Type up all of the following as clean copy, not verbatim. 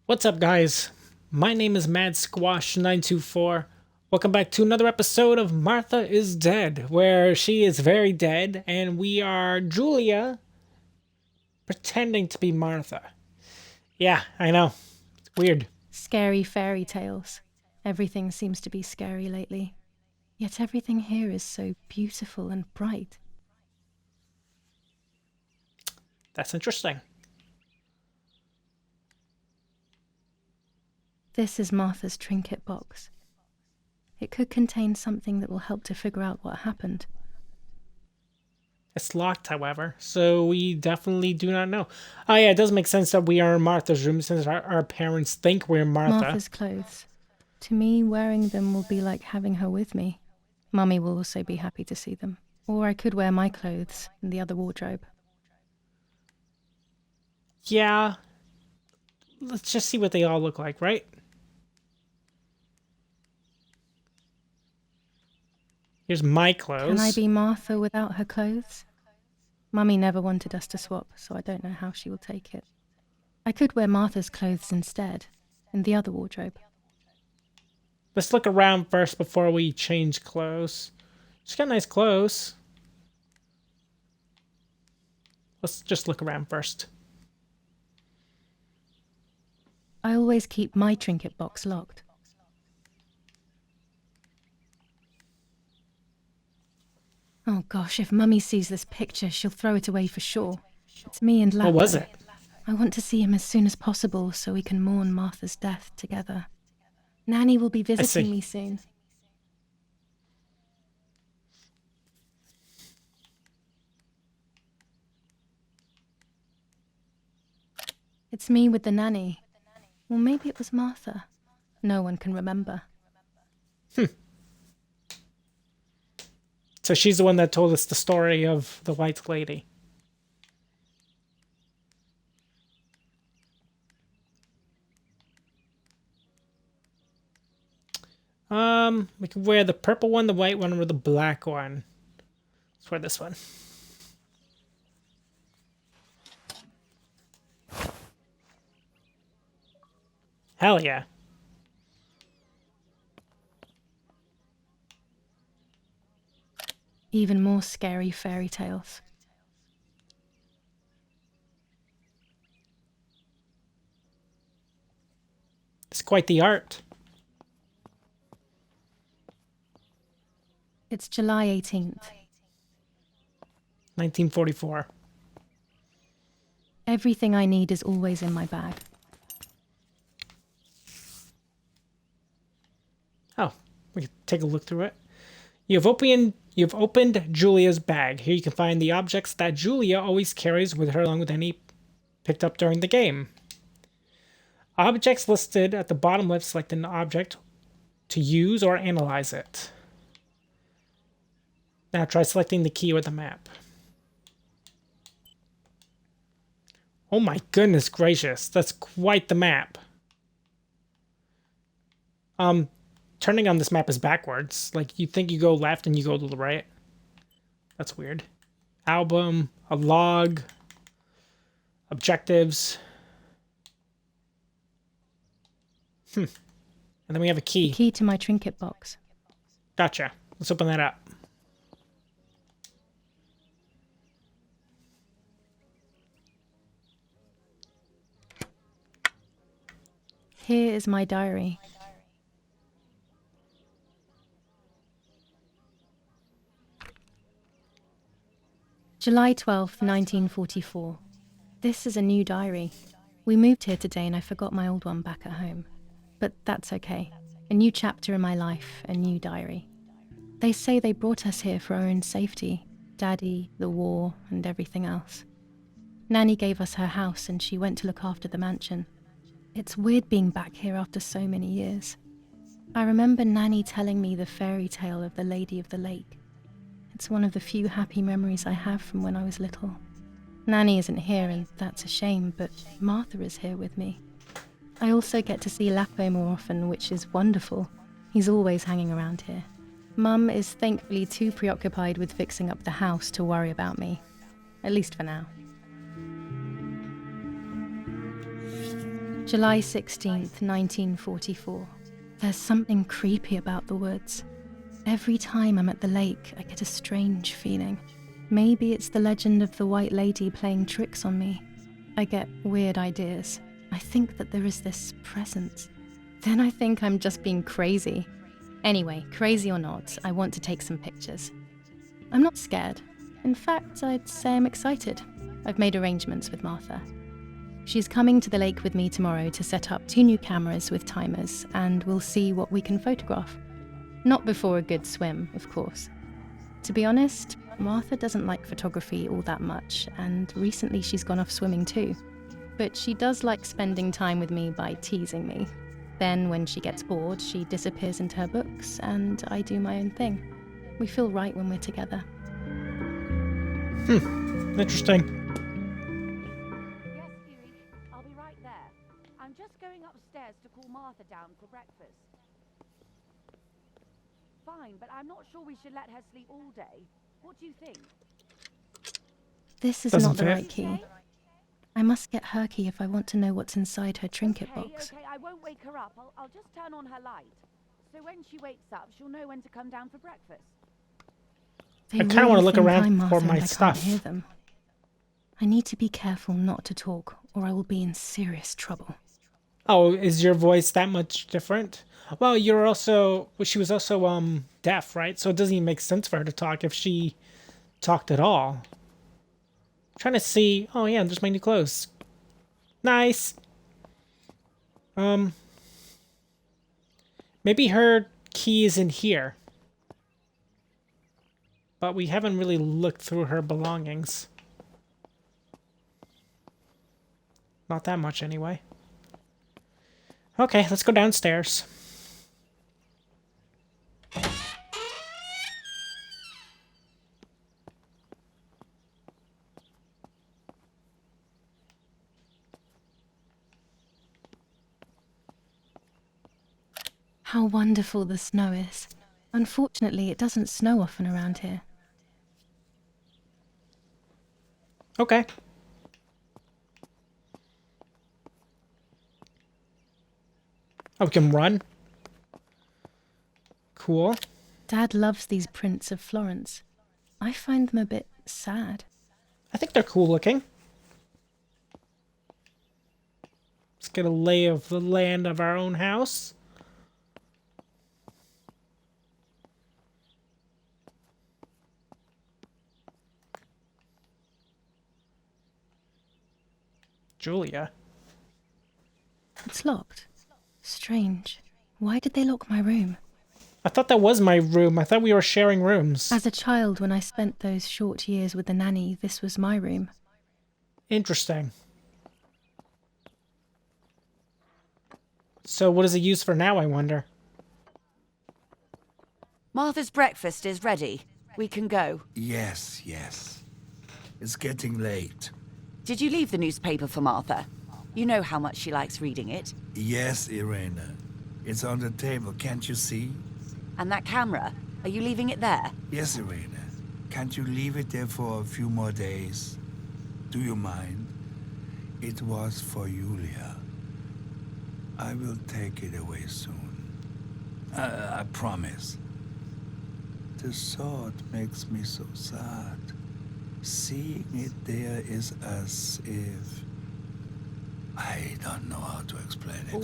What's up, guys? My name is Mad Squash 924. Welcome back to another episode of Martha is Dead, where she is very dead, and we are Julia pretending to be Martha. Yeah, I know. It's weird. Scary fairy tales. Everything seems to be scary lately. Yet everything here is so beautiful and bright. That's interesting. This is Martha's trinket box. It could contain something that will help to figure out what happened. It's locked, however, so we definitely do not know. Oh yeah, it does make sense that we are in Martha's room since our parents think we're Martha. Martha's clothes. To me, wearing them will be like having her with me. Mummy will also be happy to see them. Or I could wear my clothes in the other wardrobe. Yeah. Let's just see what they all look like, right? Here's my clothes. Can I be Martha without her clothes? Mummy never wanted us to swap, so I don't know how she will take it. I could wear Martha's clothes instead, in the other wardrobe. Let's look around first before we change clothes. She's got nice clothes. Let's just look around first. I always keep my trinket box locked. Oh gosh, if Mummy sees this picture, she'll throw it away for sure. It's me and Lapo. What was it? I want to see him as soon as possible so we can mourn Martha's death together. Nanny will be visiting me soon. It's me with the nanny. Or maybe it was Martha. No one can remember. So she's the one that told us the story of the White Lady. We can wear the purple one, the white one, or the black one. Let's wear this one. Hell yeah. Even more scary fairy tales. It's quite the art. It's July 18th. 1944. Everything I need is always in my bag. Oh, we can take a look through it. You've opened Julia's bag. Here you can find the objects that Julia always carries with her along with any picked up during the game. Objects listed at the bottom left, select an object to use or analyze it. Now try selecting the key or the map. Oh my goodness gracious, that's quite the map. Turning on this map is backwards. Like, you think you go left and you go to the right. That's weird. Album, a log, objectives. And then we have a key. Key to my trinket box. Gotcha. Let's open that up. Here is my diary. July 12th, 1944. This is a new diary. We moved here today and I forgot my old one back at home. But that's okay. A new chapter in my life, a new diary. They say they brought us here for our own safety. Daddy, the war, and everything else. Nanny gave us her house and she went to look after the mansion. It's weird being back here after so many years. I remember Nanny telling me the fairy tale of the Lady of the Lake. It's one of the few happy memories I have from when I was little. Nanny isn't here and that's a shame, but Martha is here with me. I also get to see Lapo more often, which is wonderful. He's always hanging around here. Mum is thankfully too preoccupied with fixing up the house to worry about me. At least for now. July 16th, 1944. There's something creepy about the woods. Every time I'm at the lake, I get a strange feeling. Maybe it's the legend of the White Lady playing tricks on me. I get weird ideas. I think that there is this presence. Then I think I'm just being crazy. Anyway, crazy or not, I want to take some pictures. I'm not scared. In fact, I'd say I'm excited. I've made arrangements with Martha. She's coming to the lake with me tomorrow to set up 2 new cameras with timers, and we'll see what we can photograph. Not before a good swim, of course. To be honest, Martha doesn't like photography all that much, and recently she's gone off swimming too. But she does like spending time with me by teasing me. Then, when she gets bored, she disappears into her books, and I do my own thing. We feel right when we're together. Interesting. Yes, Huey, I'll be right there. I'm just going upstairs to call Martha down for breakfast. Fine, but I'm not sure we should let her sleep all day. What do you think? This is Doesn't not the fit. right key. I must get her key if I want to know what's inside her trinket box. Okay, I won't wake her up. I'll just turn on her light. So when she wakes up, she'll know when to come down for breakfast. They I kinda wanna really look think around I'm for Martha my and I stuff. can't hear them. I need to be careful not to talk, or I will be in serious trouble. Oh, is your voice that much different? Well, she was also deaf, right? So it doesn't even make sense for her to talk if she talked at all. Trying to see. Oh yeah, there's my new clothes. Nice. Maybe her key is in here. But we haven't really looked through her belongings. Not that much anyway. Okay, let's go downstairs. How wonderful the snow is. Unfortunately, it doesn't snow often around here. Okay. Oh, we can run? Cool. Dad loves these prints of Florence. I find them a bit sad. I think they're cool looking. Let's get a lay of the land of our own house. Julia. It's locked. Strange. Why did they lock my room? I thought that was my room. I thought we were sharing rooms. As a child, when I spent those short years with the nanny, this was my room. Interesting. So what is it used for now, I wonder? Martha's breakfast is ready. We can go. Yes, yes. It's getting late. Did you leave the newspaper for Martha? You know how much she likes reading it. Yes, Irena. It's on the table, can't you see? And that camera, are you leaving it there? Yes, Irena. Can't you leave it there for a few more days? Do you mind? It was for Julia. I will take it away soon. I promise. The thought makes me so sad. Seeing it there is as if... I don't know how to explain it. All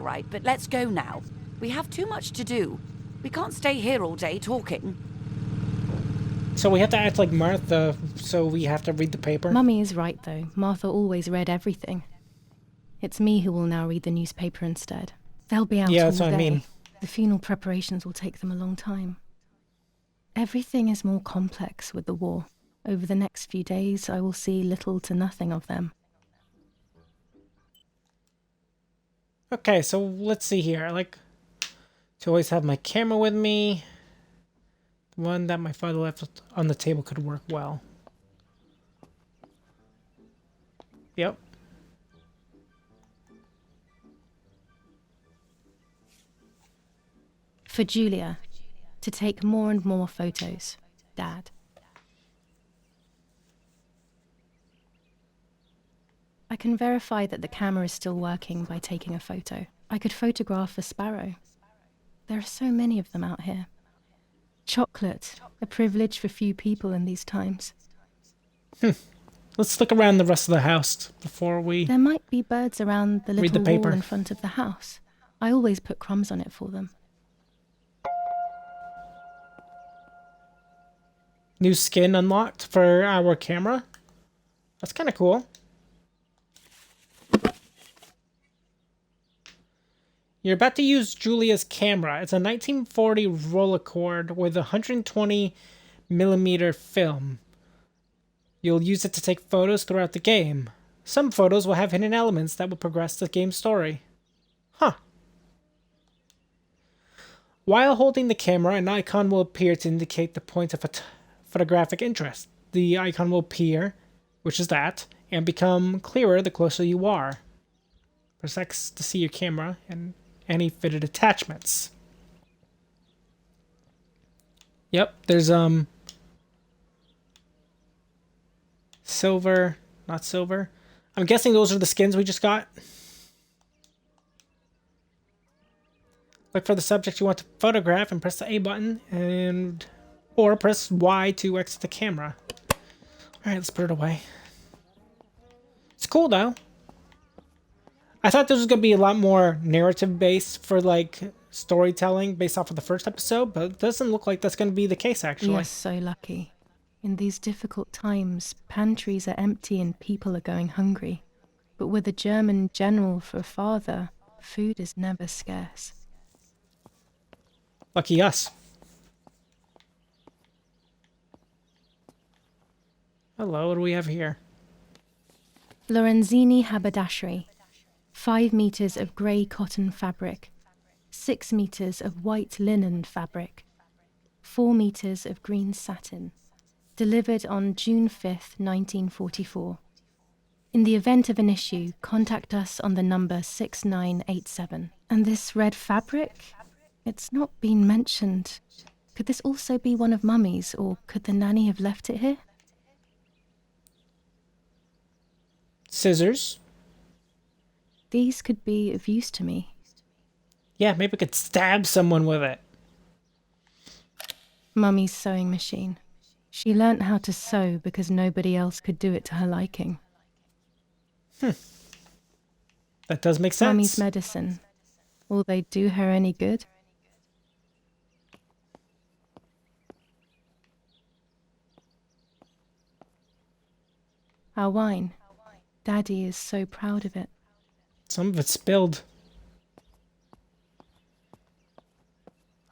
right. But let's go now. We have too much to do. We can't stay here all day talking. So we have to act like Martha, so we have to read the paper? Mummy is right, though. Martha always read everything. It's me who will now read the newspaper instead. They'll be out Yeah, all that's what day. I mean. The funeral preparations will take them a long time. Everything is more complex with the war. Over the next few days, I will see little to nothing of them. Okay, so let's see here. I like to always have my camera with me. The one that my father left on the table could work well. Yep. For Julia, to take more and more photos. Dad. I can verify that the camera is still working by taking a photo. I could photograph a sparrow. There are so many of them out here. Chocolate, a privilege for few people in these times. Let's look around the rest of the house before we... There might be birds around the Read the little wall paper. in front of the house. I always put crumbs on it for them. New skin unlocked for our camera. That's kind of cool. You're about to use Julia's camera. It's a 1940 Rolleicord with 120 millimeter film. You'll use it to take photos throughout the game. Some photos will have hidden elements that will progress the game's story. Huh. While holding the camera, an icon will appear to indicate the point of photographic interest. The icon will appear, which is that, and become clearer the closer you are. Press X to see your camera and any fitted attachments. Yep, there's silver, not silver. I'm guessing those are the skins we just got. Look for the subject you want to photograph and press the A button, or press Y to exit the camera. Alright, let's put it away. It's cool though. I thought this was going to be a lot more narrative based for like storytelling based off of the first episode, but it doesn't look like that's going to be the case actually. You're so lucky. In these difficult times, pantries are empty and people are going hungry. But with a German general for a father, food is never scarce. Lucky us. Hello, what do we have here? Lorenzini haberdashery. 5 meters of grey cotton fabric. 6 meters of white linen fabric. 4 meters of green satin. Delivered on June 5th, 1944. In the event of an issue, contact us on the number 6987. And this red fabric? It's not been mentioned. Could this also be one of Mummy's, or could the nanny have left it here? Scissors. These could be of use to me. Yeah, maybe we could stab someone with it. Mummy's sewing machine. She learnt how to sew because nobody else could do it to her liking. That does make sense. Mummy's medicine. Will they do her any good? Our wine. Daddy is so proud of it. Some of it's spilled.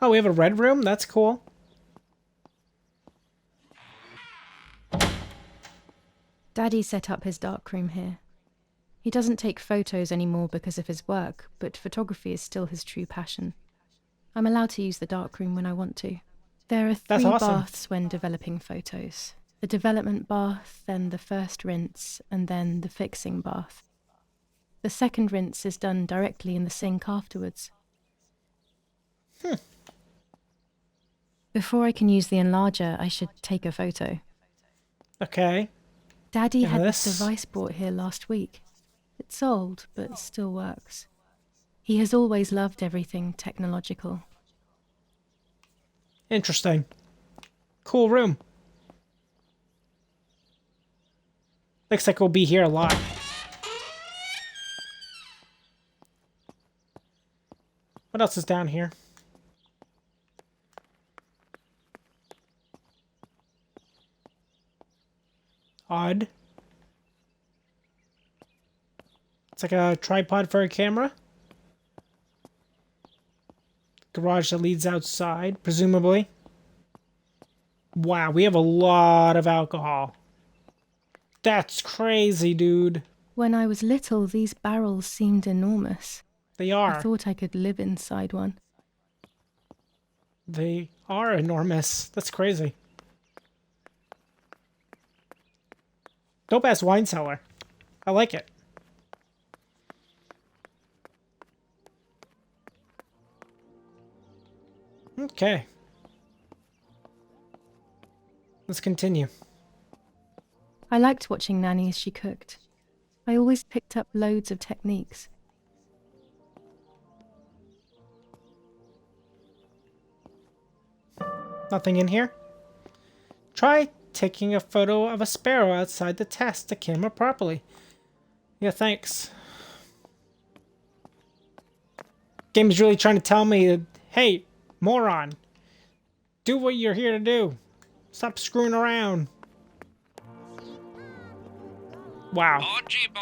Oh, we have a red room? That's cool. Daddy set up his darkroom here. He doesn't take photos anymore because of his work, but photography is still his true passion. I'm allowed to use the darkroom when I want to. There are 3 That's awesome. baths when developing photos. The development bath, then the first rinse, and then the fixing bath. The second rinse is done directly in the sink afterwards. Before I can use the enlarger, I should take a photo. Okay. Daddy had this Yes. device brought here last week. It's old, but still works. He has always loved everything technological. Interesting. Cool room. Looks like we'll be here a lot. What else is down here? Odd. It's like a tripod for a camera. Garage that leads outside, presumably. Wow, we have a lot of alcohol. That's crazy, dude. When I was little, these barrels seemed enormous. They I are. thought I could live inside one. They are enormous. That's crazy. Dope ass wine cellar. I like it. Okay. Let's continue. I liked watching Nanny as she cooked. I always picked up loads of techniques. Nothing in here? Try taking a photo of a sparrow outside to test the camera properly. Yeah, thanks. Game is really trying to tell me, hey, moron, do what you're here to do. Stop screwing around. Wow.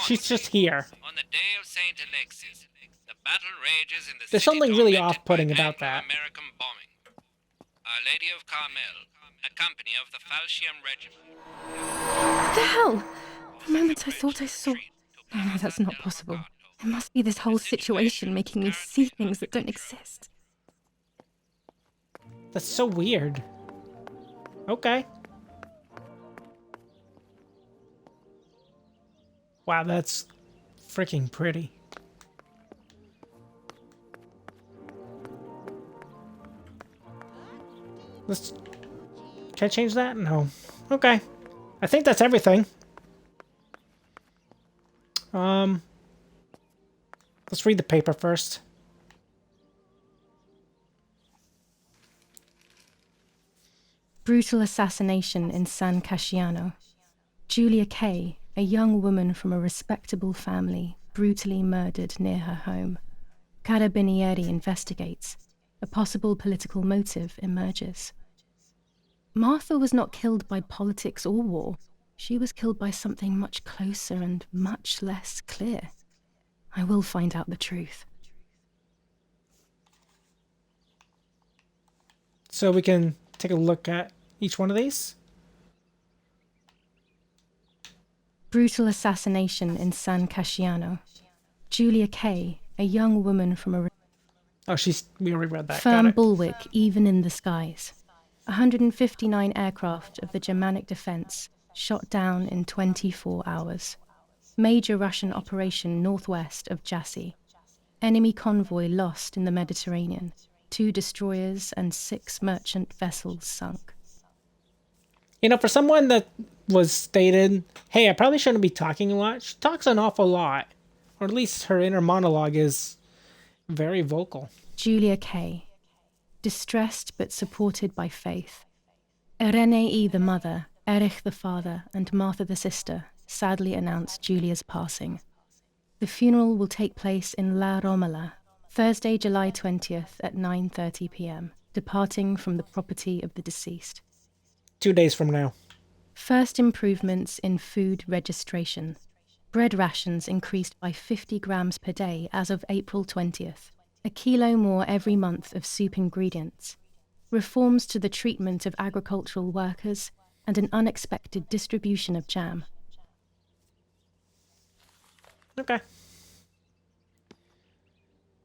She's just here. On the day of Saint Alexis, the battle rages in the There's city something really tormented off-putting by about that. Anglo-American bombing. Our Lady of Carmel, a company of the Falchium Regiment. What the hell? For a moment I thought I saw... Oh no, that's not possible. It must be this whole situation making me see things that don't exist. That's so weird. Okay. Wow, that's freaking pretty. Let's... Can I change that? No. Okay. I think that's everything. Let's read the paper first. Brutal assassination in San Casciano. Julia Kay, a young woman from a respectable family, brutally murdered near her home. Carabinieri investigates. A possible political motive emerges. Martha was not killed by politics or war. She was killed by something much closer and much less clear. I will find out the truth. So we can take a look at each one of these. Brutal assassination in San Casciano. Julia Kay, a young woman from a Oh, we already read that. Got firm it. bulwark even in the skies. 159 aircraft of the Germanic defense shot down in 24 hours. Major Russian operation northwest of Jassy. Enemy convoy lost in the Mediterranean. 2 destroyers and 6 merchant vessels sunk. You know, for someone that was stated, hey, I probably shouldn't be talking a lot, she talks an awful lot. Or at least her inner monologue is very vocal. Julia Kay. Distressed but supported by faith. Irene E. the mother, Erich the father, and Martha the sister sadly announced Julia's passing. The funeral will take place in La Romola, Thursday, July 20th at 9:30 p.m., departing from the property of the deceased. 2 days from now. First improvements in food registration. Bread rations increased by 50 grams per day as of April 20th. A kilo more every month of soup ingredients. Reforms to the treatment of agricultural workers and an unexpected distribution of jam. Okay.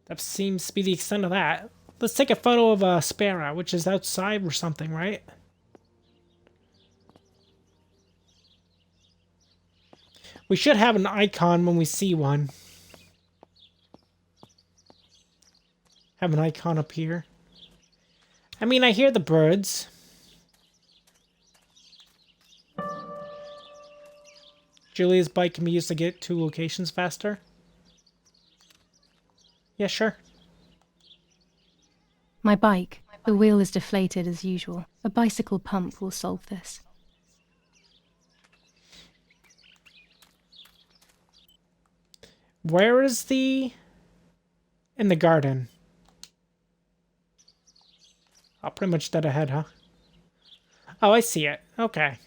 That seems to be the extent of that. Let's take a photo of a sparrow, which is outside or something, right? We should have an icon when we see one. Have an icon up here. I mean, I hear the birds. Julia's bike can be used to get to locations faster. Yeah, sure. My bike. The wheel is deflated as usual. A bicycle pump will solve this. Where is the... In the garden. Oh, pretty much dead ahead, huh? Oh, I see it. Okay.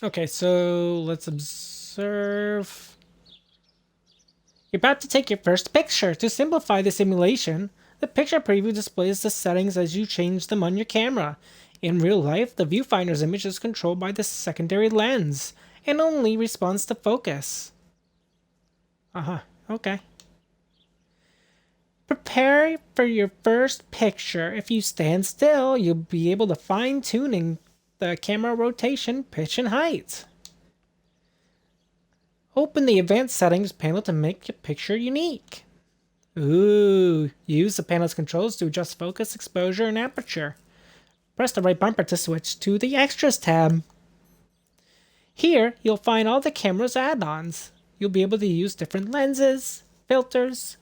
Okay, so let's observe. You're about to take your first picture. To simplify the simulation, the picture preview displays the settings as you change them on your camera. In real life, the viewfinder's image is controlled by the secondary lens and only responds to focus. Uh-huh, okay. Prepare for your first picture. If you stand still, you'll be able to fine-tuning the camera rotation, pitch, and height. Open the advanced settings panel to make your picture unique. Ooh, use the panel's controls to adjust focus, exposure, and aperture. Press the right bumper to switch to the extras tab. Here, you'll find all the camera's add-ons. You'll be able to use different lenses, filters,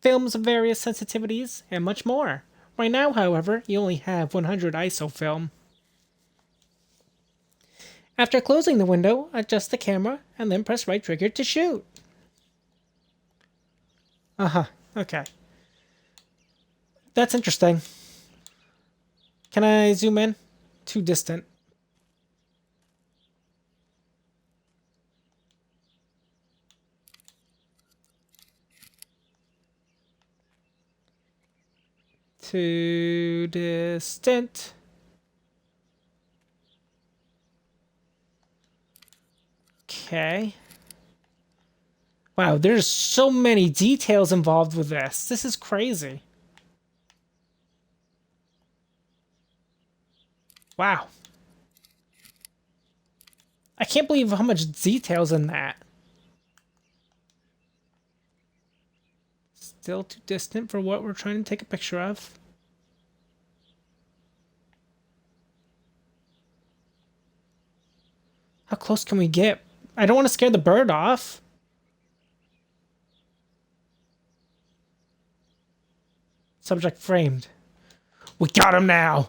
films of various sensitivities, and much more. Right now, however, you only have 100 ISO film. After closing the window, adjust the camera, and then press right trigger to shoot. Okay. That's interesting. Can I zoom in? Too distant. Too distant. Okay. Wow, there's so many details involved with this. This is crazy. Wow. I can't believe how much detail's in that. Still too distant for what we're trying to take a picture of. How close can we get? I don't want to scare the bird off. Subject framed. We got him now.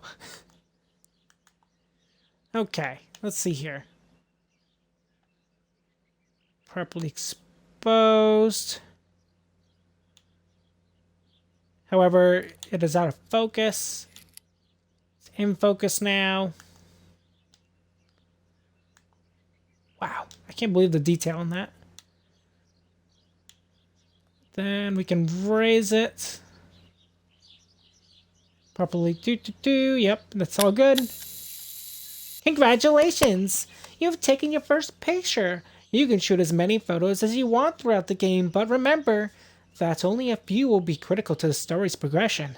Okay, let's see here. Properly exposed. However, it is out of focus. It's in focus now. Wow, I can't believe the detail in that. Then we can raise it. Properly yep, that's all good. Congratulations! You've taken your first picture. You can shoot as many photos as you want throughout the game, but remember that only a few will be critical to the story's progression.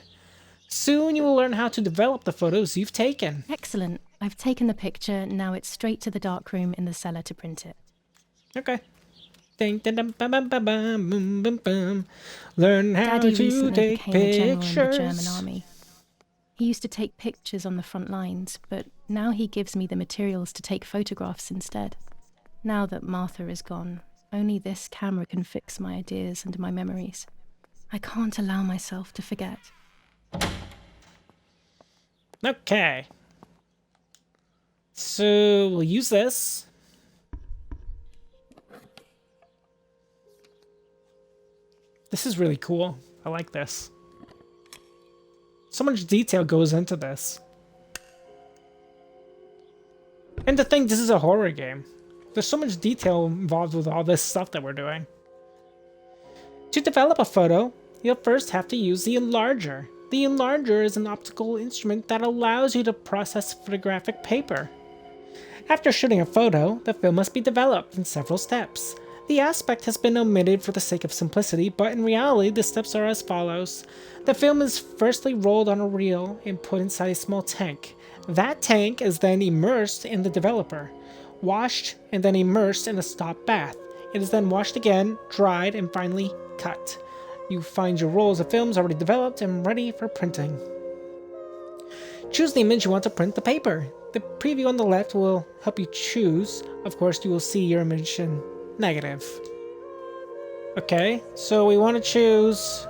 Soon you will learn how to develop the photos you've taken. Excellent. I've taken the picture, now it's straight to the darkroom in the cellar to print it. Okay. Ding, ding, dum, bum, bum, bum, bum, bum, bum, bum. Learn how Daddy to recently take became a general in the pictures. German army. He used to take pictures on the front lines, but now he gives me the materials to take photographs instead. Now that Martha is gone, only this camera can fix my ideas and my memories. I can't allow myself to forget. Okay. So we'll use this. This is really cool. I like this. So much detail goes into this. And to think this is a horror game. There's so much detail involved with all this stuff that we're doing. To develop a photo, you'll first have to use the enlarger. The enlarger is an optical instrument that allows you to process photographic paper. After shooting a photo, the film must be developed in several steps. The aspect has been omitted for the sake of simplicity, but in reality the steps are as follows. The film is firstly rolled on a reel and put inside a small tank. That tank is then immersed in the developer, washed, and then immersed in a stop bath. It is then washed again, dried, and finally cut. You find your rolls of films already developed and ready for printing. Choose the image you want to print the paper. The preview on the left will help you choose. Of course, you will see your image in negative. Okay, so we want to choose...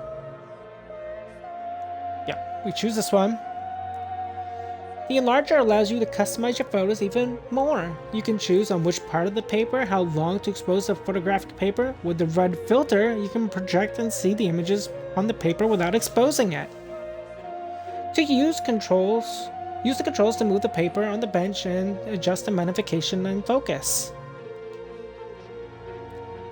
Yeah, we choose this one. The enlarger allows you to customize your photos even more. You can choose on which part of the paper, how long to expose the photographic paper. With the red filter, you can project and see the images on the paper without exposing it. To use the controls to move the paper on the bench and adjust the magnification and focus.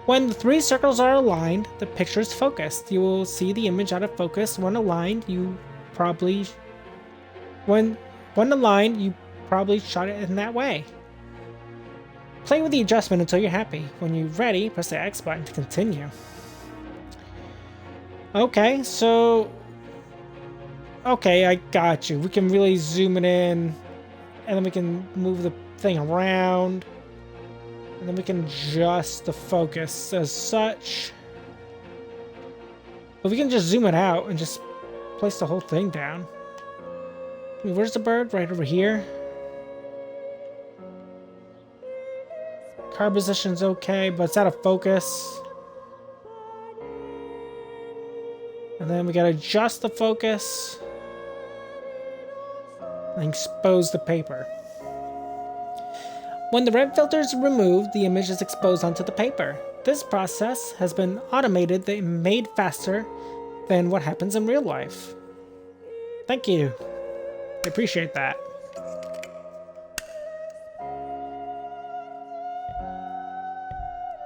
When the three circles are aligned, the picture is focused. You will see the image out of focus. When aligned, you probably shot it in that way. Play with the adjustment until you're happy. When you're ready, press the X button to continue. Okay, so... Okay, I got you. We can really zoom it in, and then we can move the thing around, and then we can adjust the focus as such. But we can just zoom it out and just place the whole thing down. Where's the bird? Right over here. Car position's okay, but it's out of focus. And then we gotta adjust the focus. And expose the paper. When the red filter is removed, the image is exposed onto the paper. This process has been automated and made faster than what happens in real life. Thank you. I appreciate that.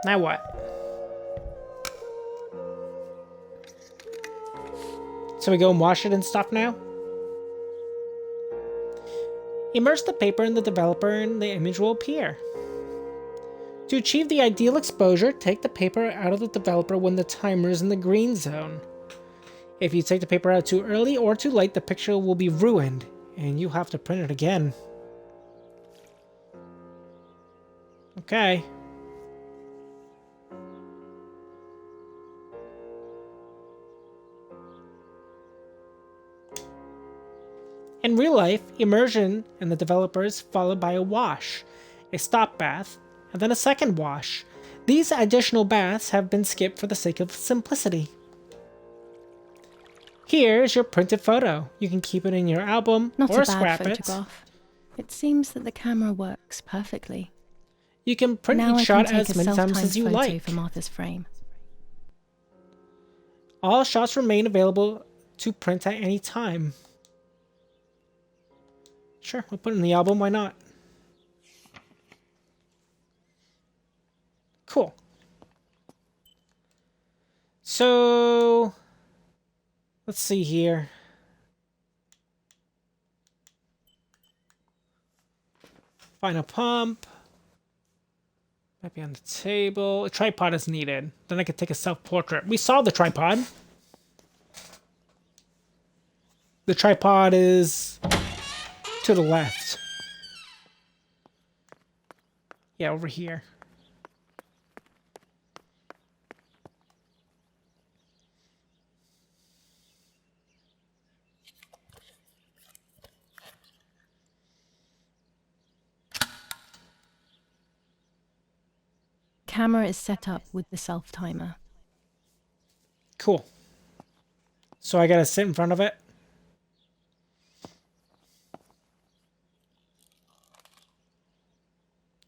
Now what? So we go and wash it and stuff now? Immerse the paper in the developer and the image will appear. To achieve the ideal exposure, take the paper out of the developer when the timer is in the green zone. If you take the paper out too early or too late, the picture will be ruined, and you have to print it again. Okay. In real life, immersion in the developer is followed by a wash, a stop bath, and then a second wash. These additional baths have been skipped for the sake of simplicity. Here is your printed photo. You can keep it in your album Not or a bad scrap photograph. It seems that the camera works perfectly. You can print Now each I shot can take as a many times self-timed as you photo like. for Martha's frame. All shots remain available to print at any time. Sure, we'll put it in the album, why not? Cool. So, let's see here. Final pump. Might be on the table. A tripod is needed. Then I could take a self-portrait. We saw the tripod. The tripod is to the left. Yeah, over here. Camera is set up with the self-timer. Cool. So I gotta sit in front of it.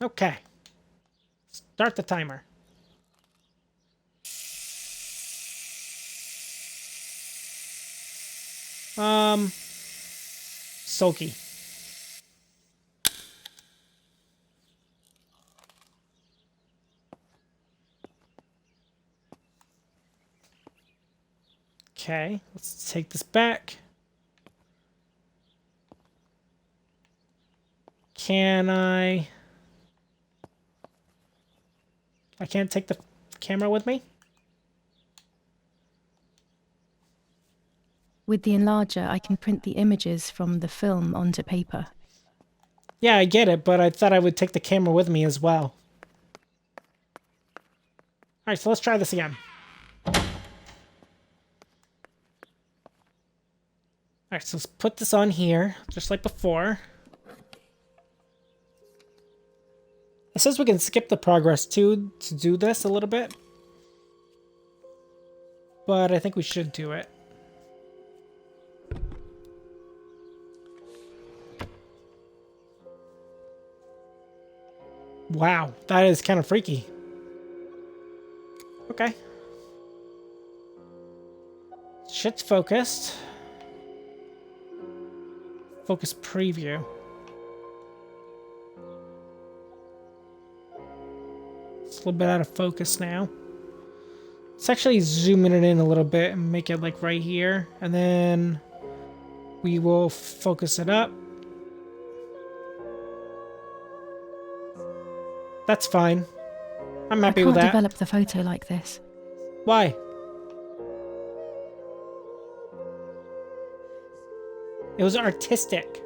Okay. Start the timer. Sulky. Okay, let's take this back. Can I can't take the camera with me? With the enlarger, I can print the images from the film onto paper. Yeah, I get it, but I thought I would take the camera with me as well. Alright, so let's try this again. Alright, so let's put this on here, just like before. It says we can skip the progress too to do this a little bit. But I think we should do it. Wow, that is kind of freaky. Okay. Shit's focused. Focus preview. It's a little bit out of focus now. Let's actually zoom it in a little bit and make it like right here. And then we will focus it up. That's fine. I'm happy with I that. can't develop the photo like this. Why? It was artistic.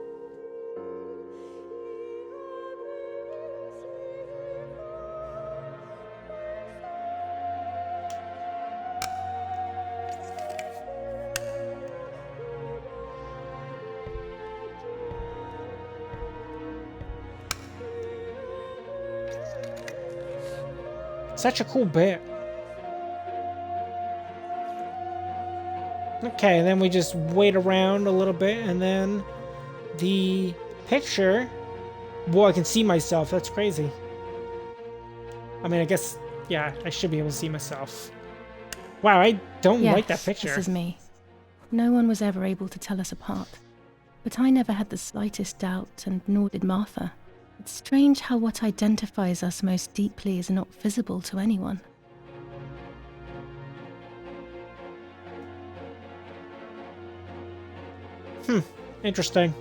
Such a cool bit. Okay, then we just wait around a little bit, and then the picture... Whoa, I can see myself. That's crazy. I mean, I guess, yeah, I should be able to see myself. Wow, I don't like that picture. This is me. No one was ever able to tell us apart. But I never had the slightest doubt, and nor did Martha. It's strange how what identifies us most deeply is not visible to anyone. Interesting.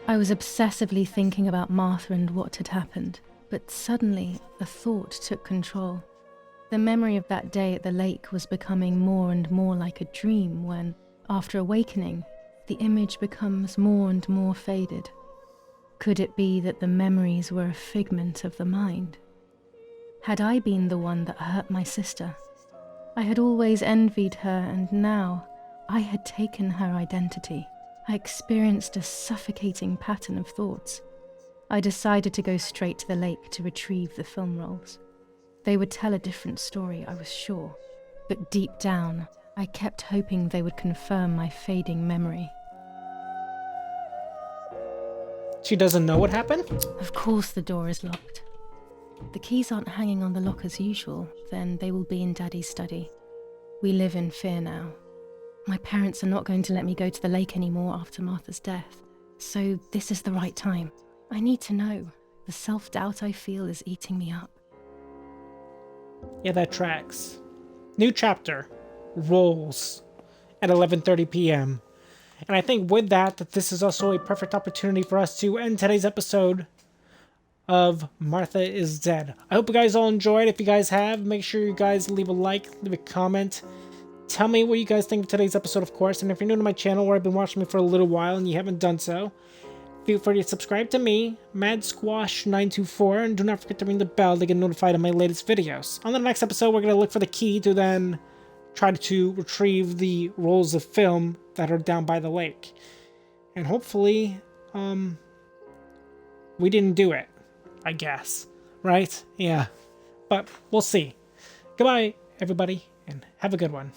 I was obsessively thinking about Martha and what had happened, but suddenly a thought took control. The memory of that day at the lake was becoming more and more like a dream when, after awakening, the image becomes more and more faded. Could it be that the memories were a figment of the mind? Had I been the one that hurt my sister? I had always envied her, and now I had taken her identity. I experienced a suffocating pattern of thoughts. I decided to go straight to the lake to retrieve the film rolls. They would tell a different story, I was sure. But deep down, I kept hoping they would confirm my fading memory. She doesn't know what happened? Of course the door is locked. The keys aren't hanging on the lock as usual, then they will be in Daddy's study. We live in fear now. My parents are not going to let me go to the lake anymore after Martha's death, so this is the right time. I need to know. The self-doubt I feel is eating me up. Yeah, that tracks. New chapter. Rolls. At 11:30 p.m. And I think with that this is also a perfect opportunity for us to end today's episode of Martha is Dead. I hope you guys all enjoyed. If you guys have, make sure you guys leave a like, leave a comment. Tell me what you guys think of today's episode, of course. And if you're new to my channel, where I've been watching me for a little while and you haven't done so, feel free to subscribe to me, MadSquash924, and do not forget to ring the bell to get notified of my latest videos. On the next episode, we're going to look for the key to then try to retrieve the rolls of film that are down by the lake. And hopefully, we didn't do it, I guess. Right? Yeah. But we'll see. Goodbye, everybody, and have a good one.